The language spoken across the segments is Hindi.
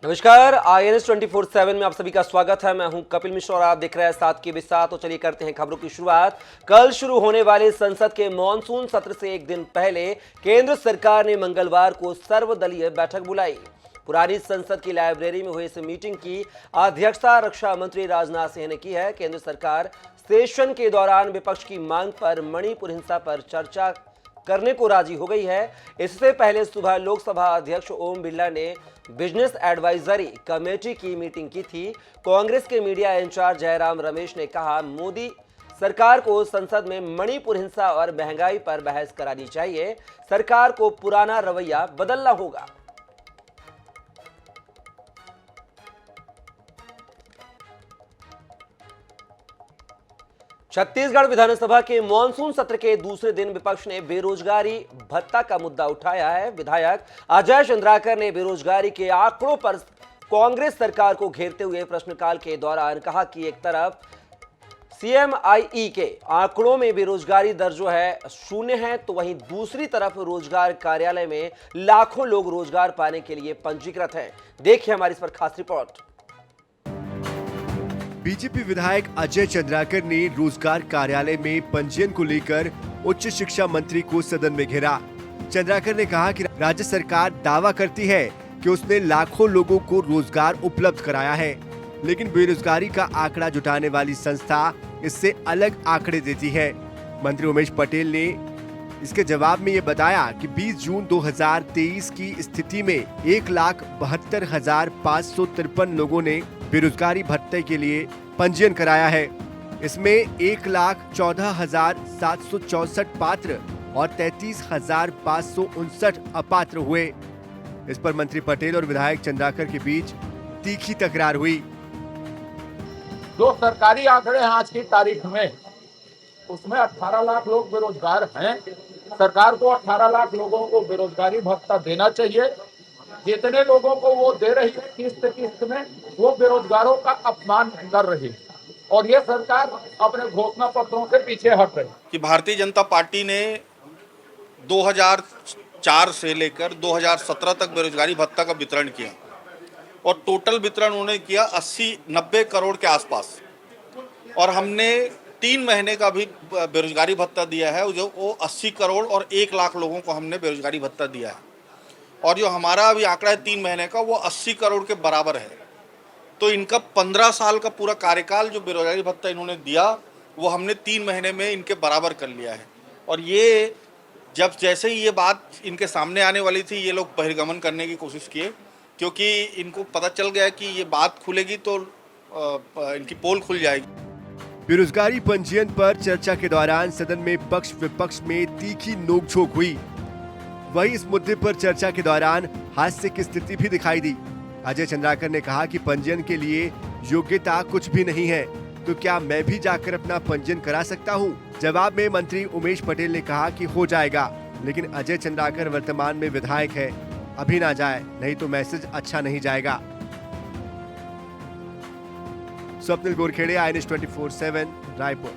नमस्कार, IANS 24/7 में आप सभी का स्वागत है। मैं हूं कपिल मिश्रा और आप देख रहे हैं साथ के साथ। तो चलिए करते हैं खबरों की शुरुआत। कल शुरू होने वाले संसद के मॉनसून सत्र से एक दिन पहले केंद्र सरकार ने मंगलवार को सर्वदलीय बैठक बुलाई। पुरानी संसद की लाइब्रेरी में हुई इस मीटिंग की अध्यक्षता रक्षा मंत्री राजनाथ सिंह ने की है। केंद्र सरकार सेशन के दौरान विपक्ष की मांग पर मणिपुर हिंसा पर चर्चा करने को राजी हो गई है। इससे पहले सुबह लोकसभा अध्यक्ष ओम बिरला ने बिजनेस एडवाइजरी कमेटी की मीटिंग की थी। कांग्रेस के मीडिया इंचार्ज जयराम रमेश ने कहा, मोदी सरकार को संसद में मणिपुर हिंसा और महंगाई पर बहस करानी चाहिए। सरकार को पुराना रवैया बदलना होगा। छत्तीसगढ़ विधानसभा के मॉनसून सत्र के दूसरे दिन विपक्ष ने बेरोजगारी भत्ता का मुद्दा उठाया है। विधायक अजय चंद्राकर ने बेरोजगारी के आंकड़ों पर कांग्रेस सरकार को घेरते हुए प्रश्नकाल के दौरान कहा कि एक तरफ CMIE के आंकड़ों में बेरोजगारी दर जो है 0 है, तो वहीं दूसरी तरफ रोजगार कार्यालय में लाखों लोग रोजगार पाने के लिए पंजीकृत हैं। देखिए हमारी इस पर खास रिपोर्ट। बीजेपी विधायक अजय चंद्राकर ने रोजगार कार्यालय में पंजीयन को लेकर उच्च शिक्षा मंत्री को सदन में घेरा। चंद्राकर ने कहा कि राज्य सरकार दावा करती है कि उसने लाखों लोगों को रोजगार उपलब्ध कराया है, लेकिन बेरोजगारी का आंकड़ा जुटाने वाली संस्था इससे अलग आंकड़े देती है। मंत्री उमेश पटेल ने इसके जवाब में ये बताया कि 20 जून 2023 की स्थिति में 1,72,553 लोगों ने बेरोजगारी भत्ते के लिए पंजीयन कराया है। इसमें 1,14,764 पात्र और 33,559 अपात्र हुए। इस पर मंत्री पटेल और विधायक चंद्राकर के बीच तीखी तकरार हुई। जो सरकारी आंकड़े हैं आज की तारीख में, उसमें 18 लाख लोग बेरोजगार हैं। सरकार को 18 लाख लोगों को बेरोजगारी भत्ता देना चाहिए। जितने लोगों को वो दे रही है किस्त किस्त में, वो बेरोजगारों का अपमान कर रही है और ये सरकार अपने घोषणा पत्रों से पीछे हट रही है। कि भारतीय जनता पार्टी ने 2004 से लेकर 2017 तक बेरोजगारी भत्ता का वितरण किया और टोटल वितरण उन्होंने किया 80-90 करोड़ के आसपास, और हमने 3 महीने का भी बेरोजगारी भत्ता दिया है, जो वो 80 करोड़ और 1 लाख लोगों को हमने बेरोजगारी भत्ता दिया है। और जो हमारा अभी आंकड़ा है 3 महीने का, वो 80 करोड़ के बराबर है। तो इनका 15 साल का पूरा कार्यकाल जो बेरोजगारी भत्ता इन्होंने दिया, वो हमने 3 महीने में इनके बराबर कर लिया है। और ये जब जैसे ही ये बात इनके सामने आने वाली थी, ये लोग बहिर्गमन करने की कोशिश किए, क्योंकि इनको पता चल गया कि ये बात खुलेगी तो इनकी पोल खुल जाएगी। बेरोजगारी पंजीयन पर चर्चा के दौरान सदन में पक्ष विपक्ष में तीखी नोकझोंक हुई। वहीं इस मुद्दे पर चर्चा के दौरान हास्य की स्थिति भी दिखाई दी। अजय चंद्राकर ने कहा कि पंजीयन के लिए योग्यता कुछ भी नहीं है, तो क्या मैं भी जाकर अपना पंजीयन करा सकता हूं? जवाब में मंत्री उमेश पटेल ने कहा कि हो जाएगा, लेकिन अजय चंद्राकर वर्तमान में विधायक है, अभी ना जाए, नहीं तो मैसेज अच्छा नहीं जाएगा। स्वप्निल गोरखेड़े, IANS 24/7 रायपुर।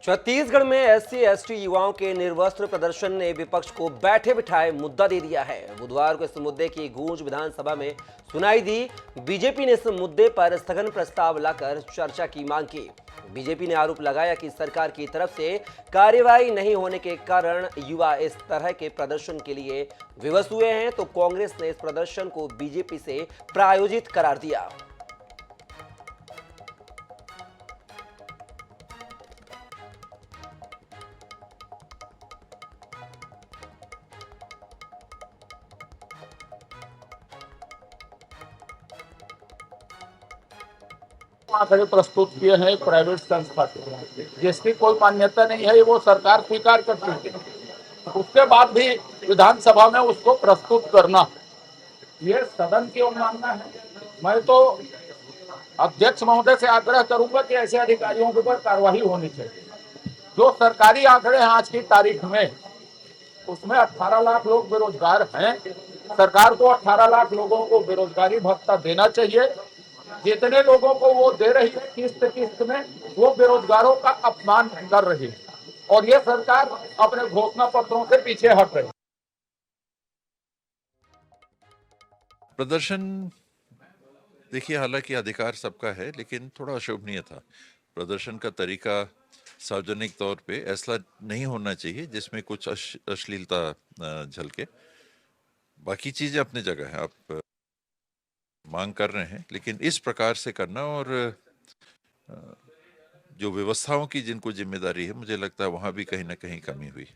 छत्तीसगढ़ में SC/ST युवाओं के निर्वस्त्र प्रदर्शन ने विपक्ष को बैठे बिठाए मुद्दा दे दिया है। बुधवार को इस मुद्दे की गूंज विधानसभा में सुनाई दी। बीजेपी ने इस मुद्दे पर स्थगन प्रस्ताव लाकर चर्चा की मांग की। बीजेपी ने आरोप लगाया कि सरकार की तरफ से कार्रवाई नहीं होने के कारण युवा इस तरह के प्रदर्शन के लिए विवश हुए हैं। तो कांग्रेस ने इस प्रदर्शन को बीजेपी से प्रायोजित करार दिया। आंकड़े प्रस्तुत किए हैं प्राइवेट संस्था के, जिसकी कोई मान्यता नहीं है, वो सरकार स्वीकार कर चुकी है। उसके बाद भी विधानसभा में उसको प्रस्तुत करना, ये सदन की अवमानना है। मैं तो अध्यक्ष महोदय से आग्रह करूंगा कि ऐसे अधिकारियों के ऊपर कार्रवाई होनी चाहिए। जो सरकारी आंकड़े हैं आज की तारीख में, उसमें 18 लाख लोग बेरोजगार हैं। सरकार को 18 लाख लोगों को बेरोजगारी भत्ता देना चाहिए। जितने लोगों को वो दे रही है किस्त किस्त में, वो बेरोजगारों का अपमान कर रही है और ये सरकार अपने घोषणा पत्रों से पीछे हट रही है। प्रदर्शन देखिए, हालांकि अधिकार सबका है, लेकिन थोड़ा अशोभनीय था। प्रदर्शन का तरीका सार्वजनिक तौर पे ऐसा नहीं होना चाहिए जिसमें कुछ अश्लीलता झलके। बाकी चीजें अपनी जगह है, आप मांग कर रहे हैं, लेकिन इस प्रकार से करना और जो व्यवस्थाओं की जिनको जिम्मेदारी है, मुझे लगता है वहां भी कहीं ना कहीं कमी हुई।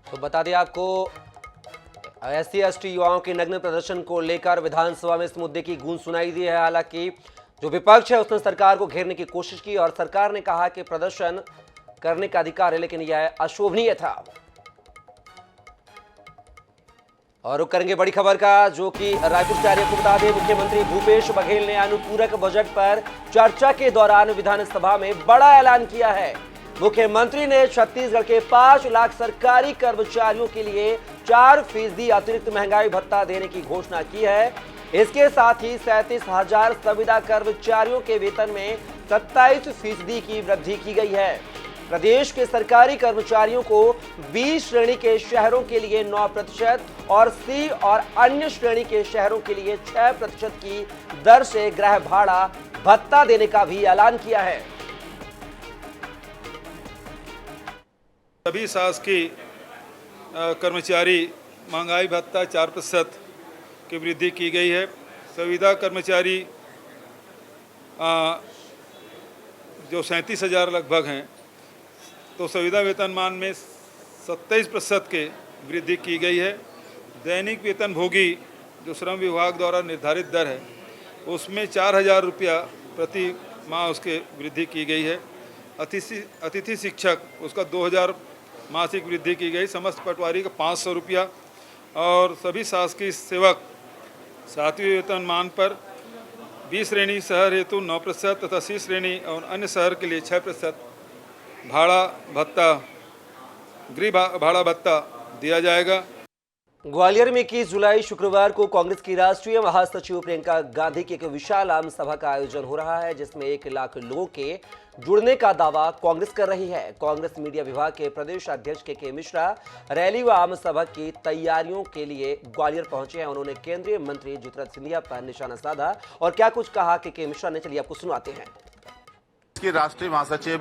तो बता दें आपको, SC/ST युवाओं के नग्न प्रदर्शन को लेकर विधानसभा में इस मुद्दे की गूंज सुनाई दी है। हालांकि जो विपक्ष है उसने सरकार को घेरने की कोशिश की और सरकार ने कहा कि प्रदर्शन करने का अधिकार है, लेकिन यह अशोभनीय था। और रुक करेंगे बड़ी खबर का, जो कि रायपुर से आ रही है। आपको बता दें, मुख्यमंत्री भूपेश बघेल ने अनुपूरक बजट पर चर्चा के दौरान विधानसभा में बड़ा ऐलान किया है। मुख्यमंत्री ने छत्तीसगढ़ के 5 लाख सरकारी कर्मचारियों के लिए 4% अतिरिक्त महंगाई भत्ता देने की घोषणा की है। इसके साथ ही 37,000 संविदा कर्मचारियों के वेतन में 27% की वृद्धि की गई है। प्रदेश के सरकारी कर्मचारियों को बी श्रेणी के शहरों के लिए 9% और सी और अन्य श्रेणी के शहरों के लिए 6% की दर से गृह भाड़ा भत्ता देने का भी ऐलान किया है। सभी शासकीय कर्मचारी महंगाई भत्ता 4% की वृद्धि की गई है। संविदा कर्मचारी जो 37,000 लगभग हैं, तो संविदा वेतनमान में 27% के वृद्धि की गई है। दैनिक वेतन भोगी जो श्रम विभाग द्वारा निर्धारित दर है, उसमें 4,000 रुपया प्रति माह उसके वृद्धि की गई है। अतिथि शिक्षक उसका 2,000 मासिक वृद्धि की गई। समस्त पटवारी का 500 रुपया और सभी शासकीय सेवक 7वें वेतनमान पर बी श्रेणी शहर हेतु 9% तथा सी श्रेणी और अन्य शहर के लिए 6% भाड़ा भत्ता, गृह भाड़ा भत्ता दिया जाएगा। ग्वालियर में 21 जुलाई शुक्रवार को कांग्रेस की राष्ट्रीय महासचिव प्रियंका गांधी की एक विशाल आम सभा का आयोजन हो रहा है, जिसमें 1 लाख लोगों के जुड़ने का दावा कांग्रेस कर रही है। कांग्रेस मीडिया विभाग के प्रदेश अध्यक्ष के मिश्रा रैली व आम सभा की तैयारियों के लिए ग्वालियर पहुंचे हैं। उन्होंने केंद्रीय मंत्री ज्योतिरादित्य सिंधिया पर निशाना साधा और क्या कुछ कहा के मिश्रा ने, चलिए आपको सुनाते हैं। इसकी राष्ट्रीय महासचिव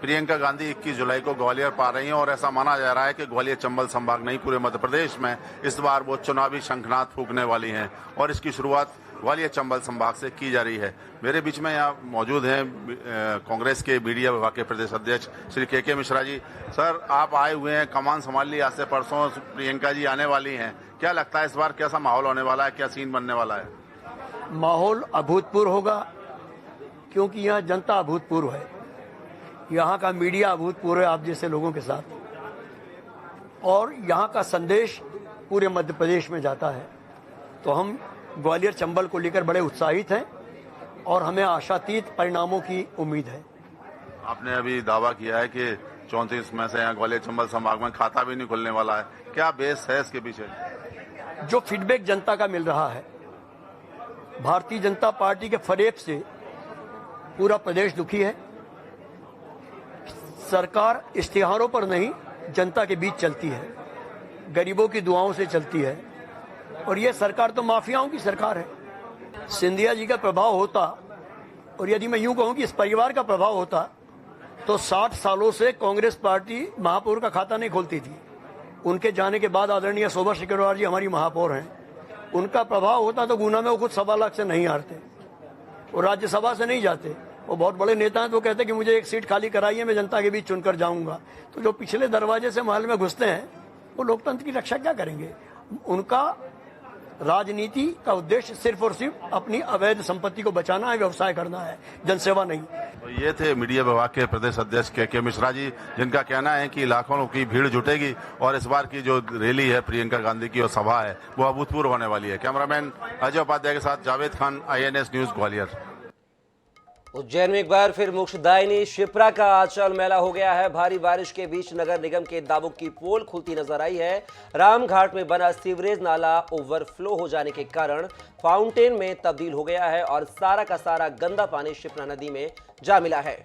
प्रियंका गांधी 21 जुलाई को ग्वालियर पा रही हैं और ऐसा माना जा रहा है कि ग्वालियर चंबल संभाग नहीं, पूरे मध्य प्रदेश में इस बार वो चुनावी शंखनाद फूंकने वाली हैं और इसकी शुरुआत ग्वालियर चंबल संभाग से की जा रही है। मेरे बीच में यहाँ मौजूद हैं कांग्रेस के मीडिया विभाग के प्रदेश अध्यक्ष श्री के मिश्रा जी। सर, आप आए हुए हैं, कमान संभाल ली, आज से परसों प्रियंका जी आने वाली हैं। क्या लगता है इस बार कैसा माहौल होने वाला है, क्या सीन बनने वाला है? माहौल अभूतपूर्व होगा, क्योंकि यहाँ जनता अभूतपूर्व है, यहाँ का मीडिया अभूतपूर्व है आप जैसे लोगों के साथ, और यहाँ का संदेश पूरे मध्य प्रदेश में जाता है। तो हम ग्वालियर चंबल को लेकर बड़े उत्साहित हैं और हमें आशातीत परिणामों की उम्मीद है। आपने अभी दावा किया है कि 34 में से यहाँ ग्वालियर चंबल संभाग में खाता भी नहीं खुलने वाला है, क्या बेस है इसके पीछे? जो फीडबैक जनता का मिल रहा है, भारतीय जनता पार्टी के फरेब से पूरा प्रदेश दुखी है। सरकार इश्तिहारों पर नहीं, जनता के बीच चलती है, गरीबों की दुआओं से चलती है, और यह सरकार तो माफियाओं की सरकार है। सिंधिया जी का प्रभाव होता, और यदि मैं यूं कहूं कि इस परिवार का प्रभाव होता, तो 60 सालों से कांग्रेस पार्टी महापौर का खाता नहीं खोलती थी। उनके जाने के बाद आदरणीय शोभा शिकरवार जी हमारी महापौर हैं, उनका प्रभाव होता तो गुना में वो खुद 1.25 लाख से नहीं हारते और राज्यसभा से नहीं जाते। वो बहुत बड़े नेता हैं, तो कहते कि मुझे एक सीट खाली कराइए, मैं जनता के बीच चुनकर जाऊंगा। तो जो पिछले दरवाजे से महल में घुसते हैं, वो लोकतंत्र की रक्षा क्या करेंगे? उनका राजनीति का उद्देश्य सिर्फ और सिर्फ अपनी अवैध संपत्ति को बचाना है, व्यवसाय करना है, जनसेवा नहीं। तो ये थे मीडिया विभाग के प्रदेश अध्यक्ष के मिश्रा जी, जिनका कहना है कि लाखों की भीड़ जुटेगी और इस बार की जो रैली है प्रियंका गांधी की और सभा है वो अभूतपूर्व होने वाली है। कैमरामैन अजय उपाध्याय के साथ जावेद खान, INS न्यूज ग्वालियर। उज्जैन में एक बार फिर मोक्षदायिनी शिप्रा का आंचल मैला हो गया है। भारी बारिश के बीच नगर निगम के दावों की पोल खुलती नजर आई है। रामघाट में बना सीवरेज नाला ओवरफ्लो हो जाने के कारण फाउंटेन में तब्दील हो गया है और सारा का सारा गंदा पानी शिप्रा नदी में जा मिला है।